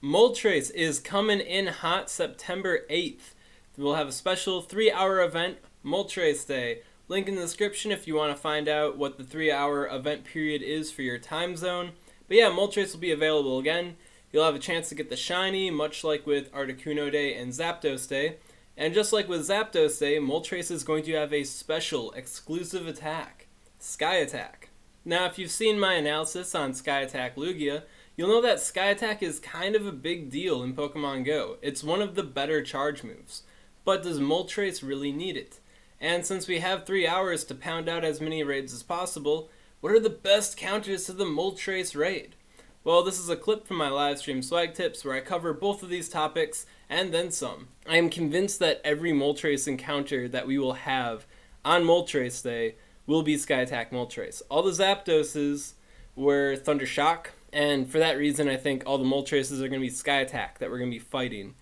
Moltres is coming in hot September 8th. We'll have a special 3-hour event, Moltres Day. Link in the description if you want to find out what the 3-hour event period is for your time zone. But yeah, Moltres will be available again. You'll have a chance to get the shiny, much like with Articuno Day and Zapdos Day. And just like with Zapdos Day, Moltres is going to have a special, exclusive attack, Sky Attack. Now, if you've seen my analysis on Sky Attack Lugia, you'll know that Sky Attack is kind of a big deal in Pokemon Go. It's one of the better charge moves. But does Moltres really need it? And since we have 3 hours to pound out as many raids as possible, what are the best counters to the Moltres raid? Well, this is a clip from my livestream swag tips where I cover both of these topics and then some. I am convinced that every Moltres encounter that we will have on Moltres Day will be Sky Attack Moltres. All the Zapdoses were Thunder Shock, and for that reason I think all the Moltreses are going to be Sky Attack that we're going to be fighting.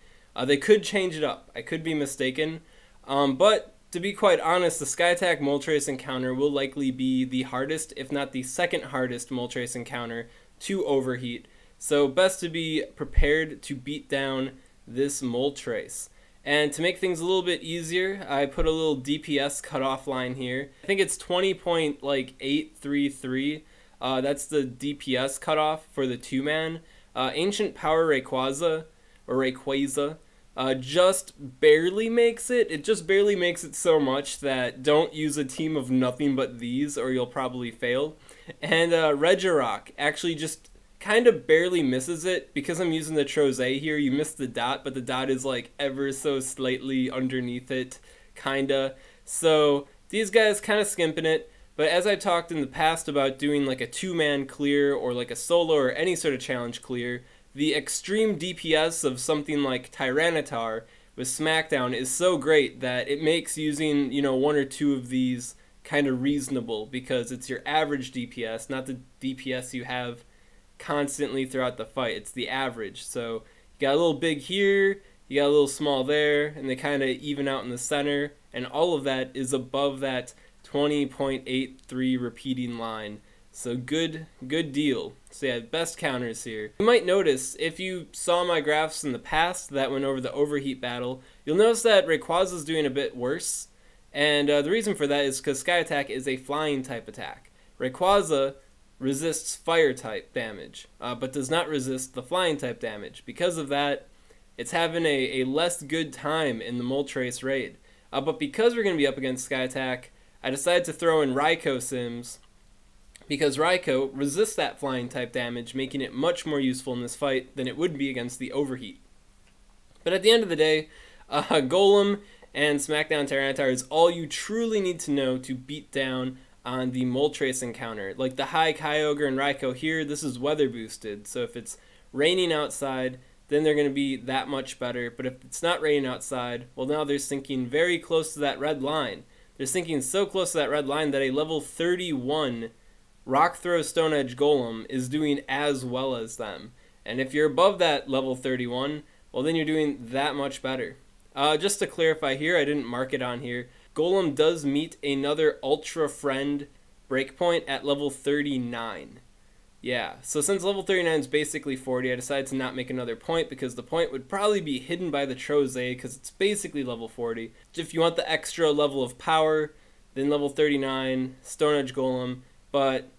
They could change it up. I could be mistaken, but to be quite honest, the Sky Attack Moltres encounter will likely be the hardest, if not the second hardest Moltres encounter to overheat. So best to be prepared to beat down this Moltres. And to make things a little bit easier, I put a little DPS cutoff line here. I think it's 20.833. That's the DPS cutoff for the 2-man. Ancient Power Rayquaza, or Rayquaza, just barely makes it. It just barely makes it so much that don't use a team of nothing but these or you'll probably fail. And Regirock actually just kind of barely misses it. Because I'm using the Troze here, you miss the dot, but the dot is like ever so slightly underneath it, kinda. So these guys kind of skimping it. But as I talked in the past about doing like a 2-man clear or like a solo or any sort of challenge clear, the extreme DPS of something like Tyranitar with Smackdown is so great that it makes using, you know, 1 or 2 of these kind of reasonable, because it's your average DPS, not the DPS you have constantly throughout the fight. It's the average. So you got a little big here, you got a little small there, and they kind of even out in the center, and all of that is above that 20.83 repeating line. So good deal. So yeah, best counters here. You might notice, if you saw my graphs in the past that went over the overheat battle, you'll notice that Rayquaza is doing a bit worse. And the reason for that is because Sky Attack is a flying type attack. Rayquaza resists fire type damage, but does not resist the flying type damage. Because of that, it's having a less good time in the Moltres raid. But because we're going to be up against Sky Attack, I decided to throw in Raikou Sims, because Raikou resists that flying type damage, making it much more useful in this fight than it would be against the overheat. But at the end of the day, Golem and Smackdown Tyranitar is all you truly need to know to beat down on the Moltres encounter. Like the high Kyogre and Raikou here, this is weather boosted, so if it's raining outside, then they're going to be that much better. But if it's not raining outside, well, now they're sinking very close to that red line. They're sinking so close to that red line that a level 31 Rock Throw Stone Edge Golem is doing as well as them. And if you're above that level 31, well, then you're doing that much better. Just to clarify here, I didn't mark it on here, Golem does meet another Ultra Friend breakpoint at level 39. Yeah, so since level 39 is basically 40, I decided to not make another point because the point would probably be hidden by the Troze because it's basically level 40. If you want the extra level of power, then level 39, Stone Edge Golem. But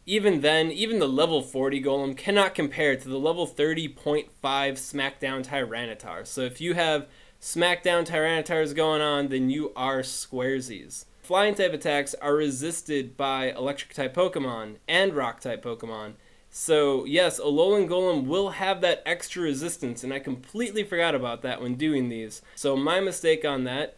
even then, even the level 40 Golem cannot compare to the level 30.5 Smackdown Tyranitar. So if you have Smackdown Tyranitars going on, then you are squaresies. Flying type attacks are resisted by electric type Pokemon and rock type Pokemon. So yes, Alolan Golem will have that extra resistance, and I completely forgot about that when doing these. So my mistake on that.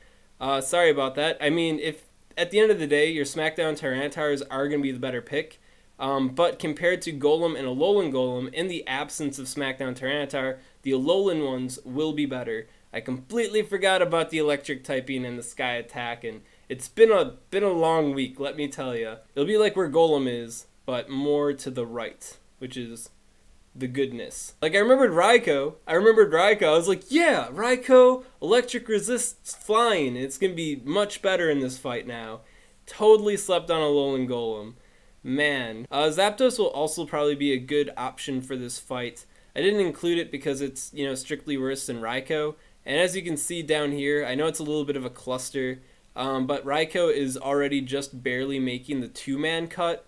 Sorry about that. I mean, if at the end of the day your Smackdown Tyranitars are going to be the better pick, but compared to Golem and Alolan Golem, in the absence of Smackdown Tyranitar, the Alolan ones will be better. I completely forgot about the electric typing and the Sky Attack, and it's been a long week, let me tell you. It'll be like where Golem is, but more to the right, which is the goodness. Like, I remembered Raikou. I was like, yeah, Raikou, electric resists flying. It's going to be much better in this fight now. Totally slept on Alolan Golem. Man. Zapdos will also probably be a good option for this fight. I didn't include it because it's, you know, strictly worse than Raikou. And as you can see down here, I know it's a little bit of a cluster, but Raikou is already just barely making the 2-man cut.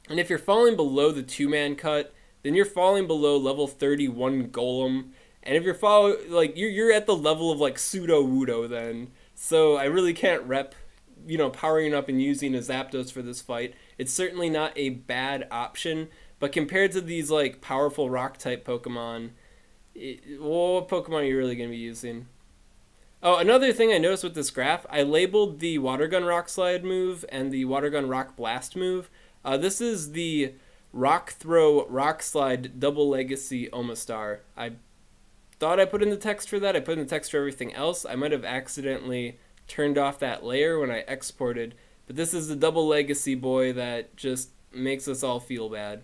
And if you're falling below the 2-man cut, then you're falling below level 31 Golem. And if you're you're at the level of like Sudowoodo then. So I really can't rep, you know, powering up and using a Zapdos for this fight. It's certainly not a bad option, but compared to these like powerful rock type Pokemon, what Pokemon are you really going to be using? Oh, another thing I noticed with this graph, I labeled the Water Gun Rock Slide move and the Water Gun Rock Blast move. This is the Rock Throw Rock Slide Double Legacy Omastar. I thought I put in the text for that. I put in the text for everything else. I might have accidentally turned off that layer when I exported. But this is the Double Legacy boy that just makes us all feel bad.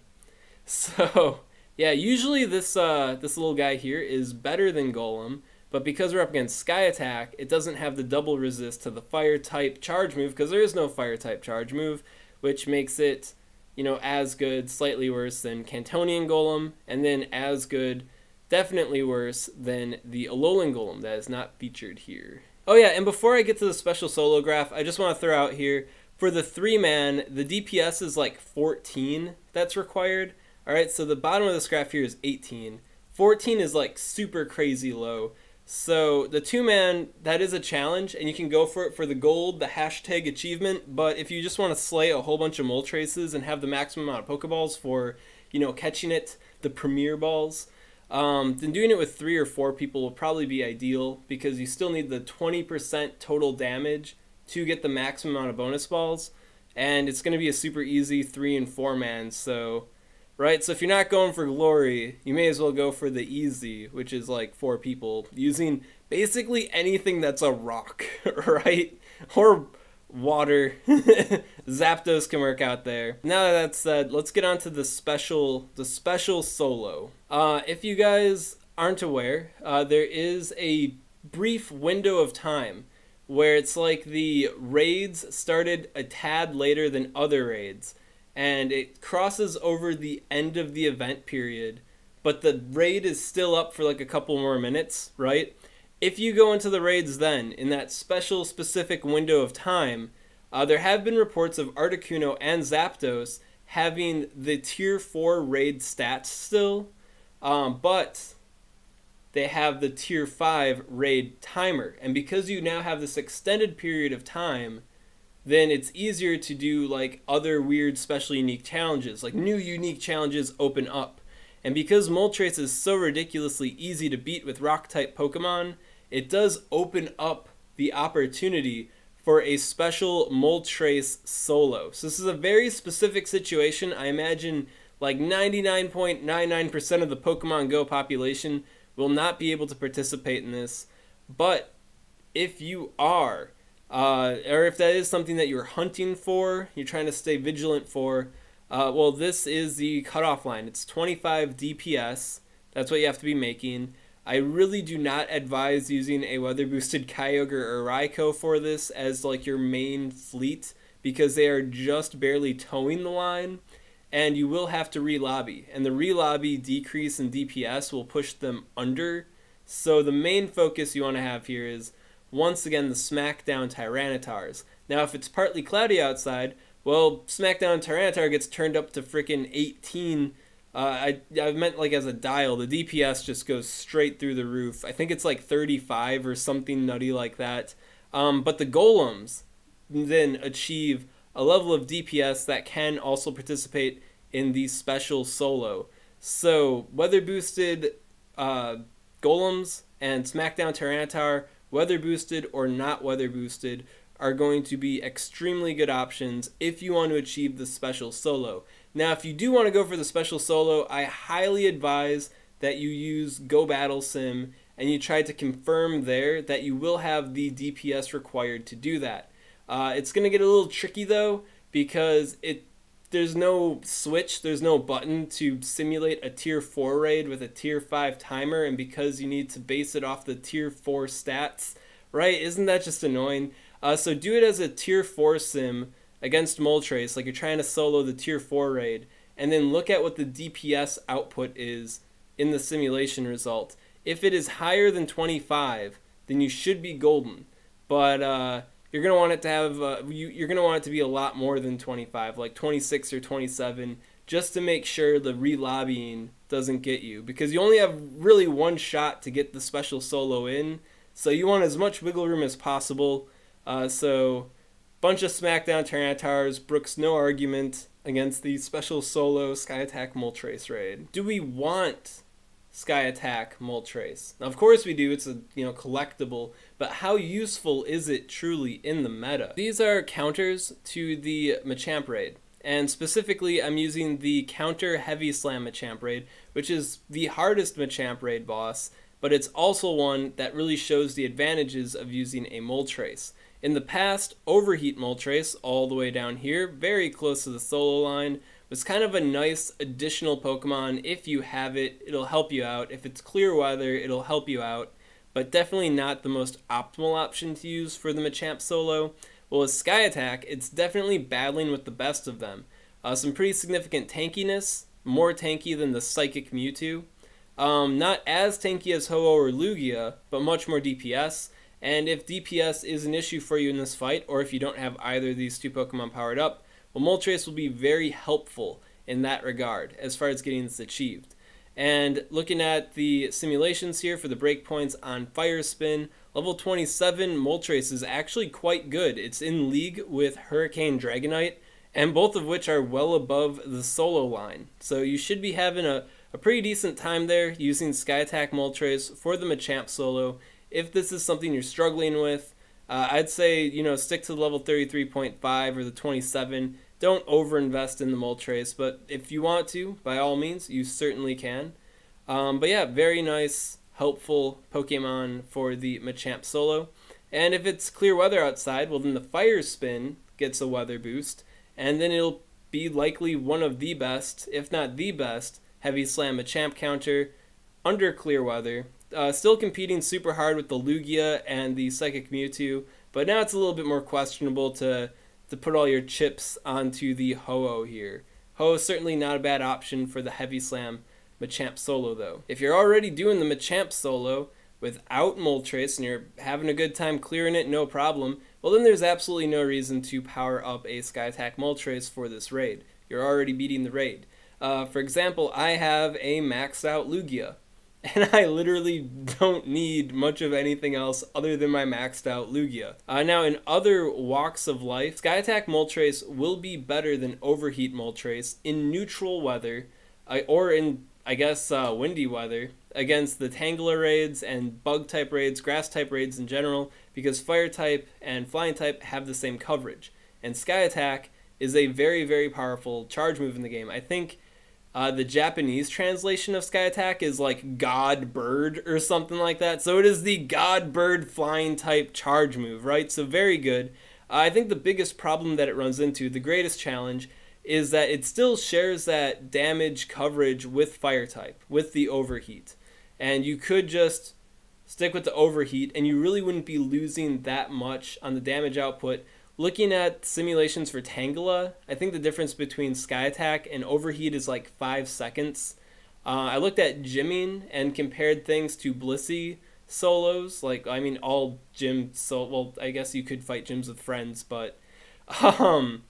So, yeah, usually this little guy here is better than Golem. But because we're up against Sky Attack, it doesn't have the double resist to the Fire type charge move, because there is no Fire type charge move, which makes it, you know, as good, slightly worse than Cantonian Golem, and then as good, definitely worse than the Alolan Golem that is not featured here. Oh yeah, and before I get to the special solo graph, I just want to throw out here, for the 3-man, the DPS is like 14 that's required. Alright, so the bottom of this graph here is 18. 14 is like super crazy low. So the 2-man, that is a challenge, and you can go for it for the gold, the hashtag achievement, but if you just want to slay a whole bunch of Moltres and have the maximum amount of Pokeballs for, you know, catching it, the premier balls, then doing it with 3 or 4 people will probably be ideal, because you still need the 20% total damage to get the maximum amount of bonus balls, and it's going to be a super easy 3 and 4 man, so... Right, so if you're not going for glory, you may as well go for the easy, which is like 4 people, using basically anything that's a rock, right? Or water. Zapdos can work out there. Now that that's said, let's get on to the special solo. If you guys aren't aware, there is a brief window of time where it's like the raids started a tad later than other raids. And it crosses over the end of the event period, but the raid is still up for like a couple more minutes, right? If you go into the raids then, in that special specific window of time, there have been reports of Articuno and Zapdos having the tier 4 raid stats still, but they have the tier 5 raid timer. And because you now have this extended period of time, then it's easier to do like other weird special unique challenges, like new unique challenges open up. And because Moltres is so ridiculously easy to beat with rock type Pokemon, it does open up the opportunity for a special Moltres solo. So this is a very specific situation. I imagine like 99.99% of the Pokemon Go population will not be able to participate in this. But if you are, or if that is something that you're hunting for, you're trying to stay vigilant for, well, this is the cutoff line. It's 25 DPS. That's what you have to be making. I really do not advise using a weather boosted Kyogre or Raikou for this as like your main fleet, because they are just barely towing the line, and you will have to re-lobby, and the re-lobby decrease in DPS will push them under. So the main focus you want to have here is, once again, the Smackdown Tyrannitars. Now, if it's partly cloudy outside, well, Smackdown Tyranitar gets turned up to frickin' 18. I meant like as a dial. The DPS just goes straight through the roof. I think it's like 35 or something nutty like that. But the Golems then achieve a level of DPS that can also participate in the special solo. So, weather boosted Golems and Smackdown Tyranitar, weather boosted or not weather boosted, are going to be extremely good options if you want to achieve the special solo. Now, if you do want to go for the special solo, I highly advise that you use Go Battle Sim and you try to confirm there that you will have the DPS required to do that. It's going to get a little tricky though, because there's no switch, there's no button to simulate a tier 4 raid with a tier 5 timer, and because you need to base it off the tier 4 stats, right? Isn't that just annoying? So do it as a tier 4 sim against Moltres, like you're trying to solo the tier 4 raid, and then look at what the DPS output is in the simulation result. If it is higher than 25, then you should be golden. But you're gonna want it to have you're gonna want it to be a lot more than 25, like 26 or 27, just to make sure the re-lobbying doesn't get you, because you only have really one shot to get the special solo in, so you want as much wiggle room as possible. So bunch of SmackDown Tyrantars, Brooks no argument against the special solo Sky Attack Moltres raid. Do we want Sky Attack Moltres? Now, of course we do. It's a collectible, but how useful is it truly in the meta? These are counters to the Machamp raid, and specifically I'm using the counter Heavy Slam Machamp raid, which is the hardest Machamp raid boss, but it's also one that really shows the advantages of using a Moltres. In the past, Overheat Moltres, all the way down here, very close to the solo line, was kind of a nice additional Pokemon. If you have it, it'll help you out. If it's clear weather, it'll help you out, but definitely not the most optimal option to use for the Machamp solo. Well, with Sky Attack, it's definitely battling with the best of them. Some pretty significant tankiness, more tanky than the Psychic Mewtwo. Not as tanky as Ho-Oh or Lugia, but much more DPS. And if DPS is an issue for you in this fight, or if you don't have either of these two Pokemon powered up, well, Moltres will be very helpful in that regard as far as getting this achieved. And looking at the simulations here for the breakpoints on Fire Spin, level 27 Moltres is actually quite good. It's in league with Hurricane Dragonite, and both of which are well above the solo line. So you should be having a pretty decent time there using Sky Attack Moltres for the Machamp solo. If this is something you're struggling with, I'd say, stick to the level 33.5 or the 27. Don't overinvest in the Moltres, but if you want to, by all means, you certainly can. But yeah, very nice, helpful Pokemon for the Machamp solo. And if it's clear weather outside, well, then the Fire Spin gets a weather boost, and then it'll be likely one of the best, if not the best, Heavy Slam Machamp counter under clear weather. Still competing super hard with the Lugia and the Psychic Mewtwo, but now it's a little bit more questionable to put all your chips onto the Ho-Oh here. Ho-Oh is certainly not a bad option for the Heavy Slam Machamp solo, though. If you're already doing the Machamp solo without Moltres and you're having a good time clearing it, no problem, well, then there's absolutely no reason to power up a Sky Attack Moltres for this raid. You're already beating the raid. For example, I have a maxed out Lugia, and I literally don't need much of anything else other than my maxed out Lugia. Now, in other walks of life, Sky Attack Moltres will be better than Overheat Moltres in neutral weather, or in, I guess, windy weather, against the Tangela raids and Bug-type raids, Grass-type raids in general, because Fire-type and Flying-type have the same coverage. And Sky Attack is a very, very powerful charge move in the game. I think the Japanese translation of Sky Attack is like God Bird or something like that. So it is the God Bird flying type charge move, right? So very good. I think the biggest problem that it runs into, the greatest challenge, is that it still shares that damage coverage with Fire type, with the Overheat. And you could just stick with the Overheat and you really wouldn't be losing that much on the damage output. Looking at simulations for Tangela, I think the difference between Sky Attack and Overheat is like 5 seconds. I looked at gymming and compared things to Blissey solos. All gym well, I guess you could fight gyms with friends, but fighting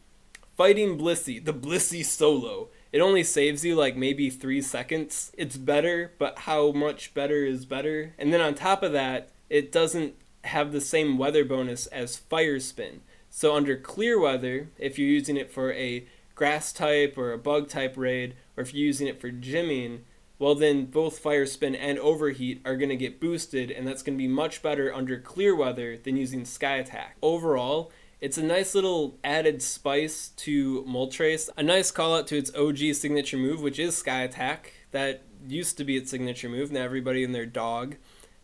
Blissey, the Blissey solo, it only saves you like maybe 3 seconds. It's better, but how much better is better? And then on top of that, it doesn't have the same weather bonus as Fire Spin. So under clear weather, if you're using it for a grass type or a bug type raid, or if you're using it for gymming, well then both Fire Spin and Overheat are going to get boosted, and that's going to be much better under clear weather than using Sky Attack. Overall, it's a nice little added spice to Moltres, a nice call out to its OG signature move, which is Sky Attack. That used to be its signature move. Now everybody and their dog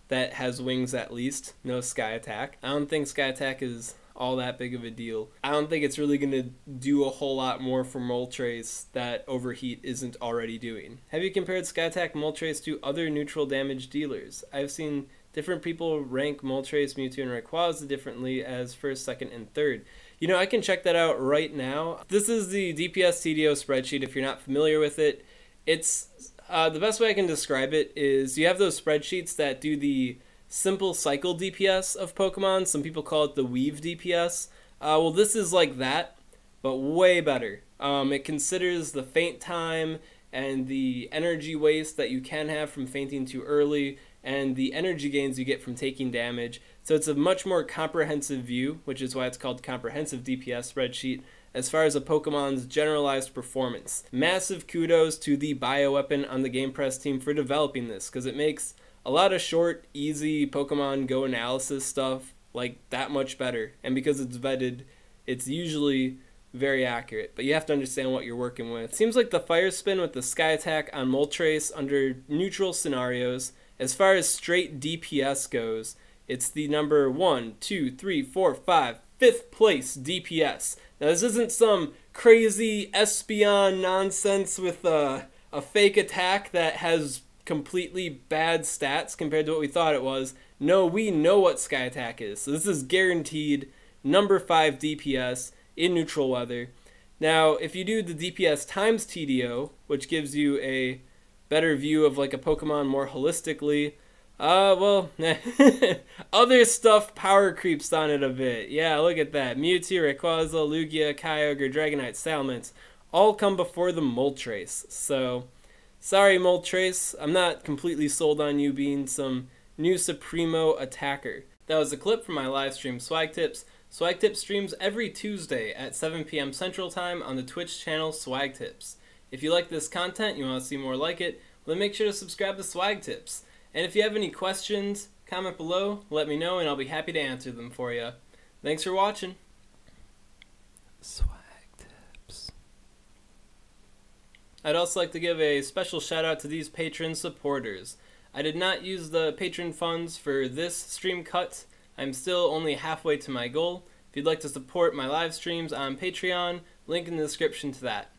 that has wings at least knows Sky Attack. I don't think Sky Attack is all that big of a deal. I don't think it's really going to do a whole lot more for Moltres that Overheat isn't already doing. Have you compared Sky Attack Moltres to other neutral damage dealers? I've seen different people rank Moltres, Mewtwo, and Rayquaza differently as first, second, and third. I can check that out right now. This is the DPS TDO spreadsheet if you're not familiar with it. It's The best way I can describe it is you have those spreadsheets that do the simple cycle DPS of Pokemon. Some people call it the weave DPS. Well, this is like that, but way better. It considers the faint time and the energy waste that you can have from fainting too early and the energy gains you get from taking damage. So it's a much more comprehensive view, which is why it's called Comprehensive DPS Spreadsheet, as far as a Pokemon's generalized performance. Massive kudos to the Bioweapon on the Game Press team for developing this, because it makes a lot of short, easy Pokemon Go analysis stuff like that much better. And because it's vetted, it's usually very accurate, but you have to understand what you're working with. Seems like the Fire Spin with the Sky Attack on Moltres under neutral scenarios. As far as straight DPS goes, it's the number 1, 2, 3, 4, 5, 5th place DPS. Now this isn't some crazy Espeon nonsense with a fake attack that has completely bad stats compared to what we thought it was. No, we know what Sky Attack is. So this is guaranteed number 5 DPS in neutral weather. Now, if you do the DPS times TDO, which gives you a better view of like a Pokemon more holistically, well, other stuff power creeps on it a bit. Yeah, look at that. Mewtwo, Rayquaza, Lugia, Kyogre, Dragonite, Salamence all come before the Moltres. So, sorry Moltres, I'm not completely sold on you being some new Supremo attacker. That was a clip from my live stream Swag Tips. Swag Tips streams every Tuesday at 7 p.m. Central Time on the Twitch channel Swag Tips. If you like this content, you want to see more like it, then make sure to subscribe to Swag Tips. And if you have any questions, comment below, let me know, and I'll be happy to answer them for you. Thanks for watching. Swag Tips. I'd also like to give a special shout out to these Patreon supporters. I did not use the Patreon funds for this stream cut. I'm still only halfway to my goal. If you'd like to support my live streams on Patreon, link in the description to that.